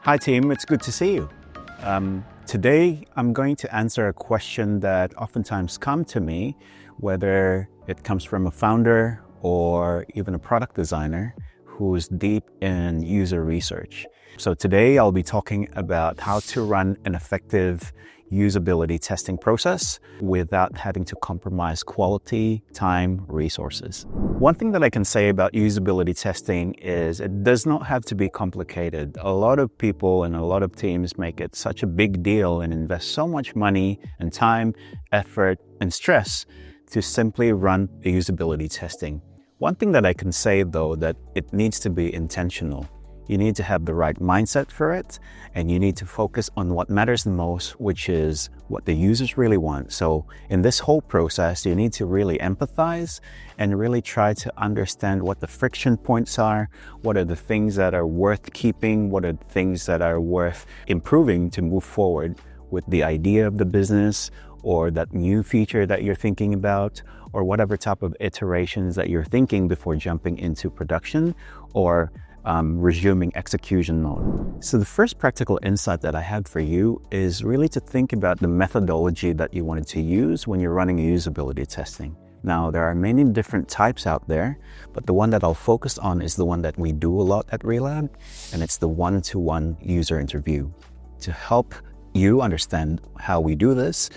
Hi team, it's good to see you. Today I'm going to answer a question that oftentimes comes to me, whether it comes from a founder or even a product designer who is deep in user research. So today I'll be talking about how to run an effective usability testing process without having to compromise quality, time, resources. One thing that I can say about usability testing is it does not have to be complicated. A lot of people and a lot of teams make it such a big deal and invest so much money and time, effort, and stress to simply run a usability testing. One thing that I can say though, that it needs to be intentional. You need to have the right mindset for it, and you need to focus on what matters the most, which is what the users really want. So in this whole process, you need to really empathize and really try to understand what the friction points are, what are the things that are worth keeping, what are the things that are worth improving to move forward with the idea of the business or that new feature that you're thinking about, or whatever type of iterations that you're thinking before jumping into production or resuming execution mode. So the first practical insight that I had for you is really to think about the methodology that you wanted to use when you're running a usability testing. Now, there are many different types out there, but the one that I'll focus on is the one that we do a lot at Relab, and it's the one-to-one user interview. To help you understand how we do this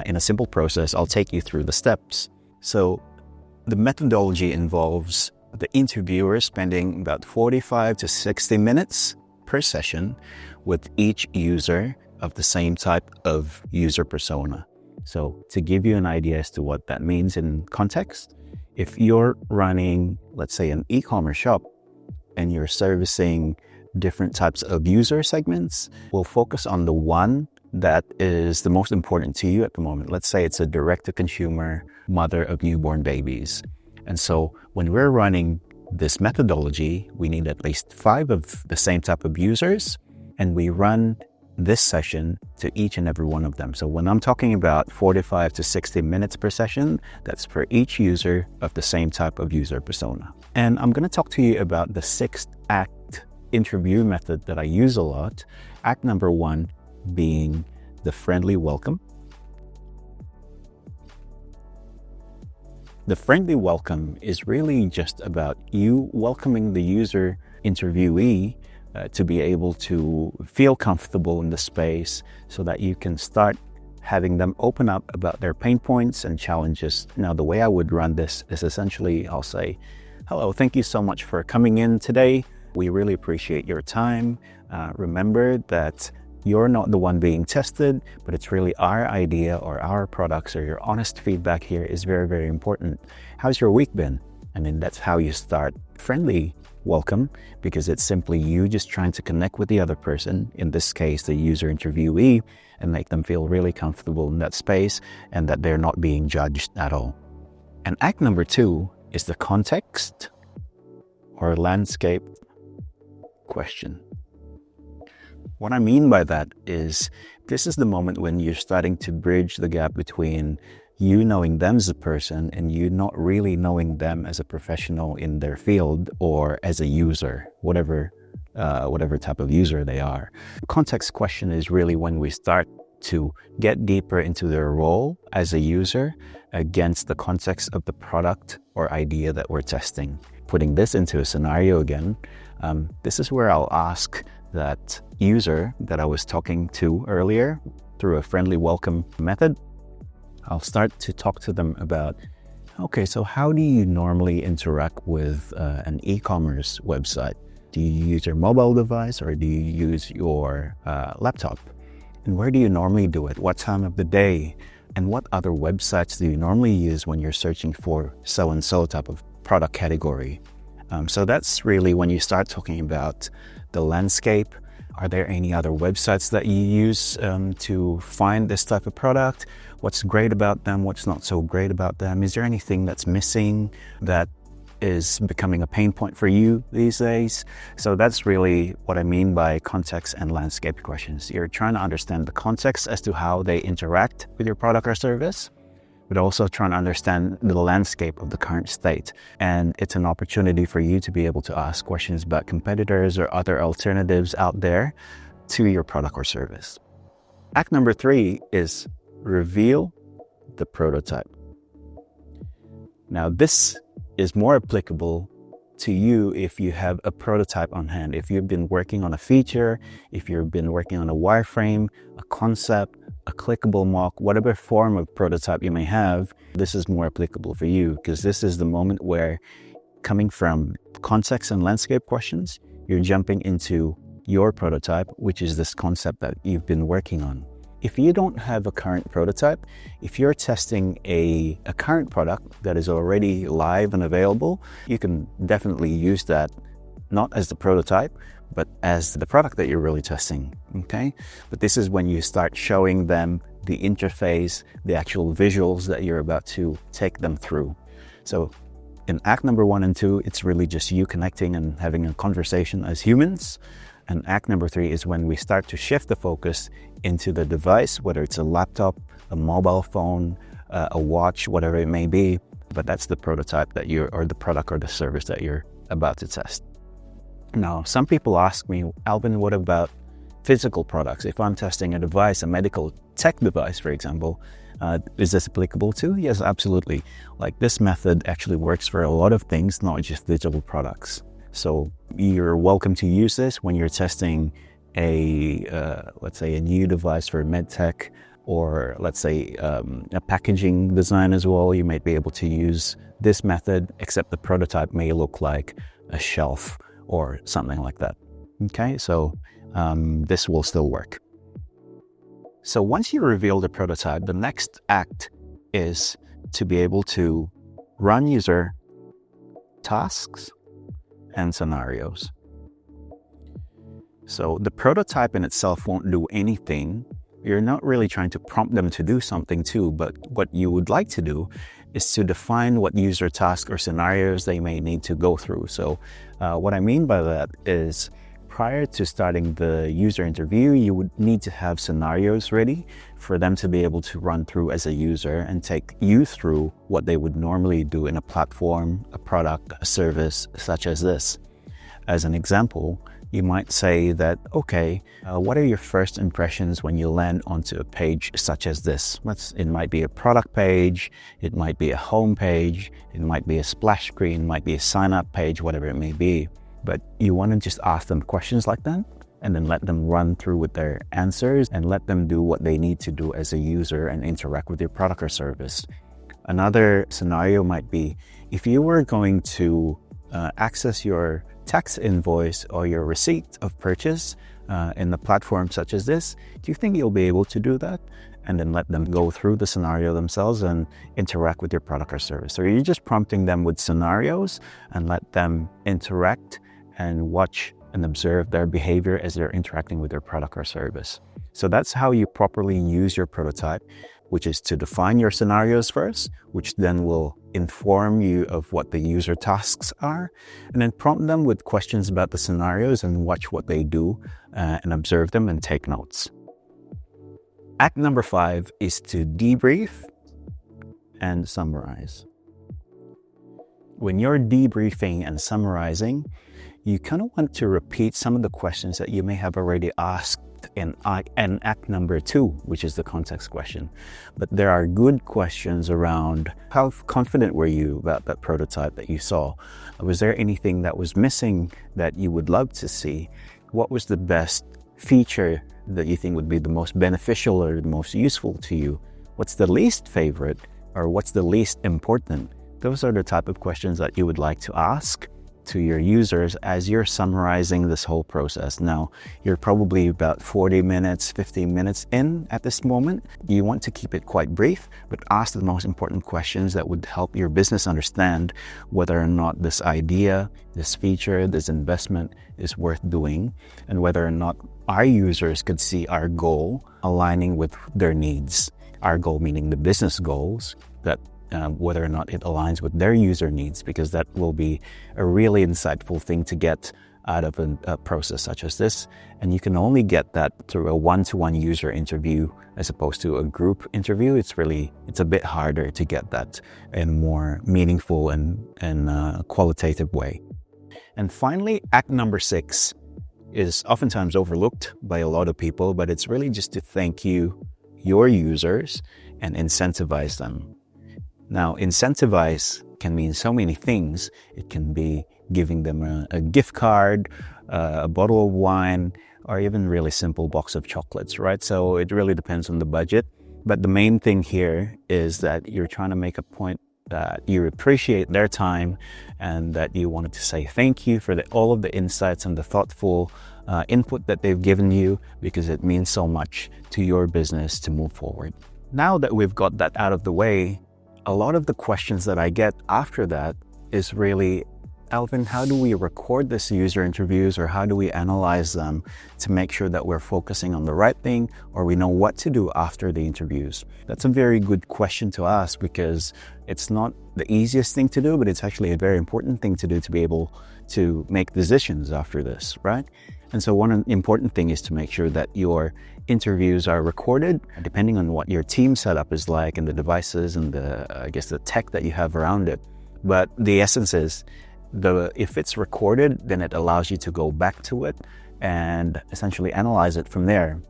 in a simple process, I'll take you through the steps. So the methodology involves the interviewer spending about 45 to 60 minutes per session with each user of the same type of user persona. So to give you an idea as to what that means in context, if you're running, let's say, an e-commerce shop and you're servicing different types of user segments, we'll focus on the one that is the most important to you at the moment. Let's say it's a direct-to-consumer mother of newborn babies. And so when we're running this methodology, we need at least 5 of the same type of users, and we run this session to each and every one of them. So when I'm talking about 45 to 60 minutes per session, that's for each user of the same type of user persona. And I'm going to talk to you about the 6-act interview method that I use a lot. Act number 1 being the friendly welcome. The friendly welcome is really just about you welcoming the user interviewee to be able to feel comfortable in the space so that you can start having them open up about their pain points and challenges. Now, the way I would run this is essentially, I'll say, hello, thank you so much for coming in today. We really appreciate your time. Remember that you're not the one being tested, but it's really our idea or our products, or your honest feedback here is very, very important. How's your week been? I mean, that's how you start friendly welcome, because it's simply you just trying to connect with the other person, in this case, the user interviewee, and make them feel really comfortable in that space and that they're not being judged at all. And act number 2 is the context or landscape question. What I mean by that is this is the moment when you're starting to bridge the gap between you knowing them as a person and you not really knowing them as a professional in their field or as a user, whatever type of user they are. Context question is really when we start to get deeper into their role as a user against the context of the product or idea that we're testing. Putting this into a scenario again, this is where I'll ask that user that I was talking to earlier through a friendly welcome method. I'll start to talk to them about, okay, so how do you normally interact with an e-commerce website? Do you use your mobile device or do you use your laptop? And where do you normally do it? What time of the day? And what other websites do you normally use when you're searching for so-and-so type of product category? So that's really when you start talking about the landscape. Are there any other websites that you use to find this type of product? What's great about them? What's not so great about them? Is there anything that's missing that is becoming a pain point for you these days? So that's really what I mean by context and landscape questions. You're trying to understand the context as to how they interact with your product or service, but also trying to understand the landscape of the current state. And it's an opportunity for you to be able to ask questions about competitors or other alternatives out there to your product or service. Act number 3 is reveal the prototype. Now, this is more applicable to you if you have a prototype on hand. If you've been working on a feature, if you've been working on a wireframe, a concept, a clickable mock, whatever form of prototype you may have, this is more applicable for you, because this is the moment where, coming from context and landscape questions, you're jumping into your prototype, which is this concept that you've been working on. If you don't have a current prototype, if you're testing a current product that is already live and available, you can definitely use that not as the prototype, but as the product that you're really testing, okay? But this is when you start showing them the interface, the actual visuals that you're about to take them through. So in act number 1 and 2, it's really just you connecting and having a conversation as humans. And act number 3 is when we start to shift the focus into the device, whether it's a laptop, a mobile phone, a watch, whatever it may be. But that's the prototype that or the product or the service that you're about to test. Now, some people ask me, Alvin, what about physical products? If I'm testing a device, a medical tech device, for example, is this applicable too? Yes, absolutely. Like, this method actually works for a lot of things, not just digital products. So you're welcome to use this when you're testing let's say a new device for medtech, or let's say a packaging design as well. You might be able to use this method, except the prototype may look like a shelf or something like that. Okay, so this will still work. So once you reveal the prototype, the next act is to be able to run user tasks and scenarios. So the prototype in itself won't do anything. You're not really trying to prompt them to do something too, but what you would like to do is to define what user tasks or scenarios they may need to go through. So what I mean by that is, prior to starting the user interview, you would need to have scenarios ready for them to be able to run through as a user and take you through what they would normally do in a platform, a product, a service such as this. As an example, you might say that, okay, what are your first impressions when you land onto a page such as this? It might be a product page, it might be a home page, it might be a splash screen, it might be a sign-up page, whatever it may be. But you want to just ask them questions like that, and then let them run through with their answers and let them do what they need to do as a user and interact with your product or service. Another scenario might be, if you were going to access your tax invoice or your receipt of purchase in the platform such as this, do you think you'll be able to do that? And then let them go through the scenario themselves and interact with your product or service. So you're just prompting them with scenarios and let them interact and watch and observe their behavior as they're interacting with their product or service. So that's how you properly use your prototype, which is to define your scenarios first, which then will inform you of what the user tasks are, and then prompt them with questions about the scenarios and watch what they do and observe them and take notes. Act number 5 is to debrief and summarize. When you're debriefing and summarizing, you kind of want to repeat some of the questions that you may have already asked in act number 2, which is the context question. But there are good questions around, how confident were you about that prototype that you saw? Was there anything that was missing that you would love to see? What was the best feature that you think would be the most beneficial or the most useful to you? What's the least favorite, or what's the least important? Those are the type of questions that you would like to ask to your users as you're summarizing this whole process. Now, you're probably about 40 minutes, 50 minutes in at this moment. You want to keep it quite brief, but ask the most important questions that would help your business understand whether or not this idea, this feature, this investment is worth doing, and whether or not our users could see our goal aligning with their needs. Our goal meaning the business goals, that whether or not it aligns with their user needs, because that will be a really insightful thing to get out of a process such as this. And you can only get that through a one-to-one user interview as opposed to a group interview. It's a bit harder to get that in a more meaningful and qualitative way. And finally, act number 6 is oftentimes overlooked by a lot of people, but it's really just to thank your users, and incentivize them. Now, incentivize can mean so many things. It can be giving them a gift card, a bottle of wine, or even really simple box of chocolates, right? So it really depends on the budget. But the main thing here is that you're trying to make a point that you appreciate their time and that you wanted to say thank you for all of the insights and the thoughtful input that they've given you, because it means so much to your business to move forward. Now that we've got that out of the way, a lot of the questions that I get after that is really, Alvin, how do we record these user interviews, or how do we analyze them to make sure that we're focusing on the right thing, or we know what to do after the interviews? That's a very good question to ask, because it's not the easiest thing to do, but it's actually a very important thing to do to be able to make decisions after this, right? And so one important thing is to make sure that your interviews are recorded, depending on what your team setup is like and the devices and the tech that you have around it. But the essence is, if it's recorded, then it allows you to go back to it and essentially analyze it from there.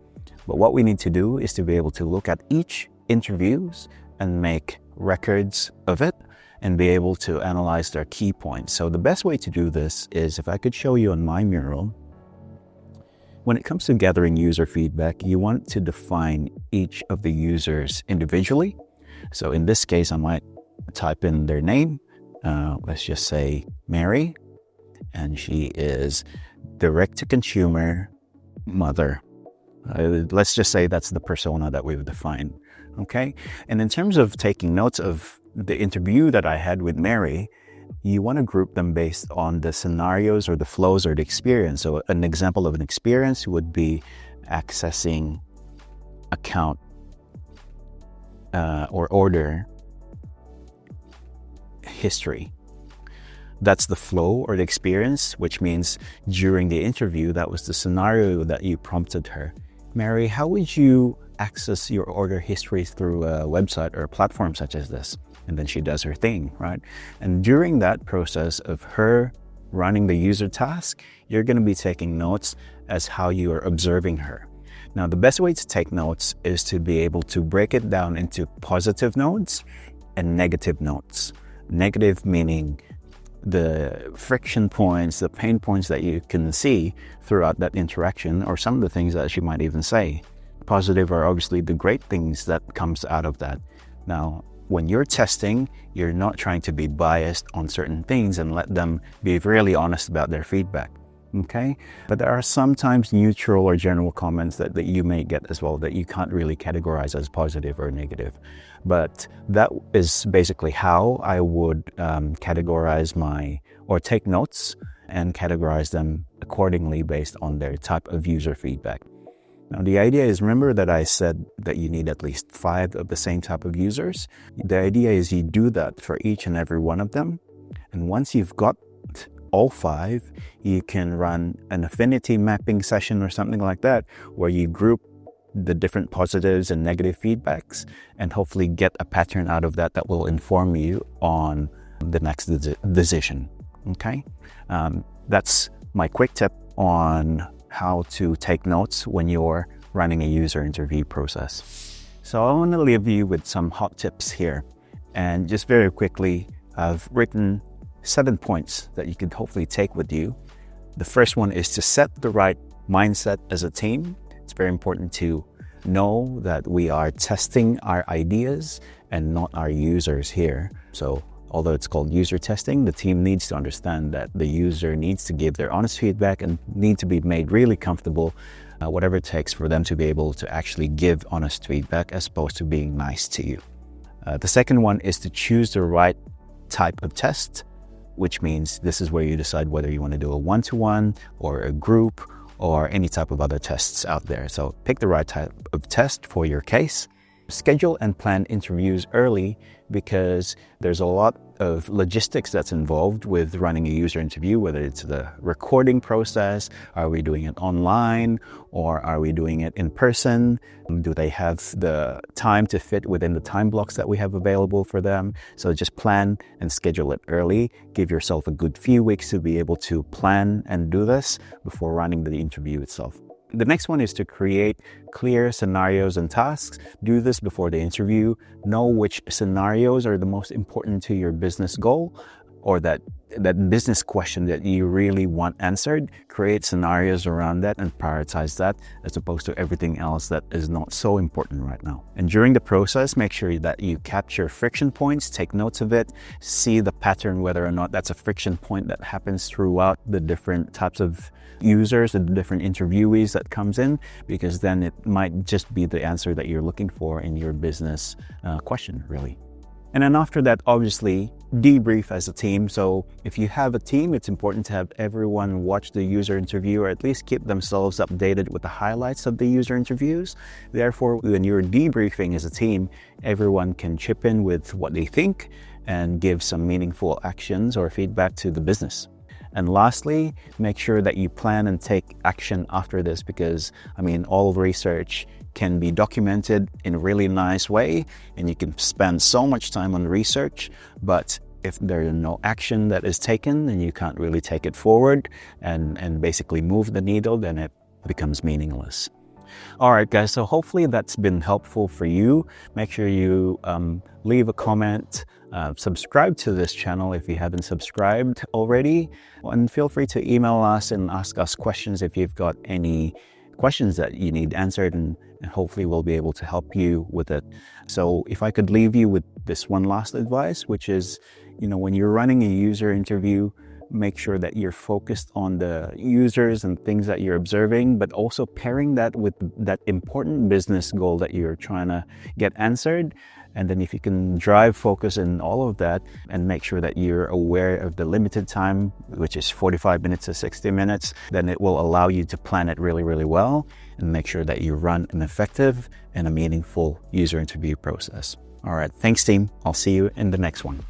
But what we need to do is to be able to look at each interviews and make records of it and be able to analyze their key points. So the best way to do this is, if I could show you on my mural, when it comes to gathering user feedback, you want to define each of the users individually. So in this case, I might type in their name. Let's just say Mary, and she is direct-to-consumer mother. Let's just say that's the persona that we've defined, okay? And in terms of taking notes of the interview that I had with Mary, you want to group them based on the scenarios or the flows or the experience. So an example of an experience would be accessing account or order history. That's the flow or the experience, which means during the interview, that was the scenario that you prompted her. Mary, how would you access your order history through a website or a platform such as this? And then she does her thing, right? And during that process of her running the user task, you're going to be taking notes as how you are observing her. Now, the best way to take notes is to be able to break it down into positive notes and negative notes. Negative meaning the friction points, the pain points that you can see throughout that interaction, or some of the things that she might even say. Positive are obviously the great things that comes out of that. Now, when you're testing, you're not trying to be biased on certain things and let them be really honest about their feedback, okay? But there are sometimes neutral or general comments that you may get as well that you can't really categorize as positive or negative. But that is basically how I would categorize or take notes and categorize them accordingly based on their type of user feedback. Now, the idea is, remember that I said that you need at least 5 of the same type of users? The idea is you do that for each and every one of them. And once you've got all 5, you can run an affinity mapping session or something like that, where you group the different positives and negative feedbacks and hopefully get a pattern out of that that will inform you on the next decision, okay? That's my quick tip on how to take notes when you're running a user interview process. So I want to leave you with some hot tips here. And just very quickly, I've written 7 points that you could hopefully take with you. The first one is to set the right mindset as a team. It's very important to know that we are testing our ideas and not our users here. So although it's called user testing, the team needs to understand that the user needs to give their honest feedback and need to be made really comfortable, whatever it takes for them to be able to actually give honest feedback as opposed to being nice to you. The second one is to choose the right type of test, which means this is where you decide whether you want to do a one-to-one or a group or any type of other tests out there. So pick the right type of test for your case. Schedule and plan interviews early because there's a lot of logistics that's involved with running a user interview, whether it's the recording process, are we doing it online or are we doing it in person? Do they have the time to fit within the time blocks that we have available for them? So just plan and schedule it early. Give yourself a good few weeks to be able to plan and do this before running the interview itself. The next one is to create clear scenarios and tasks. Do this before the interview. Know which scenarios are the most important to your business goal or that business question that you really want answered. Create scenarios around that and prioritize that as opposed to everything else that is not so important right now. And during the process, make sure that you capture friction points, take notes of it, see the pattern, whether or not that's a friction point that happens throughout the different types of users and the different interviewees that comes in, because then it might just be the answer that you're looking for in your business question, really. And then after that, obviously, debrief as a team. So if you have a team, it's important to have everyone watch the user interview or at least keep themselves updated with the highlights of the user interviews. Therefore, when you're debriefing as a team, everyone can chip in with what they think and give some meaningful actions or feedback to the business. And lastly, make sure that you plan and take action after this because, all research can be documented in a really nice way and you can spend so much time on research, but if there is no action that is taken, then you can't really take it forward and basically move the needle, then it becomes meaningless. All right, guys, so hopefully that's been helpful for you. Make sure you leave a comment, subscribe to this channel if you haven't subscribed already, and feel free to email us and ask us questions if you've got any questions that you need answered, and hopefully we'll be able to help you with it. So if I could leave you with this one last advice, which is, when you're running a user interview, make sure that you're focused on the users and things that you're observing, but also pairing that with that important business goal that you're trying to get answered. And then if you can drive focus in all of that and make sure that you're aware of the limited time, which is 45 minutes to 60 minutes, then it will allow you to plan it really, really well and make sure that you run an effective and a meaningful user interview process. All right, thanks team. I'll see you in the next one.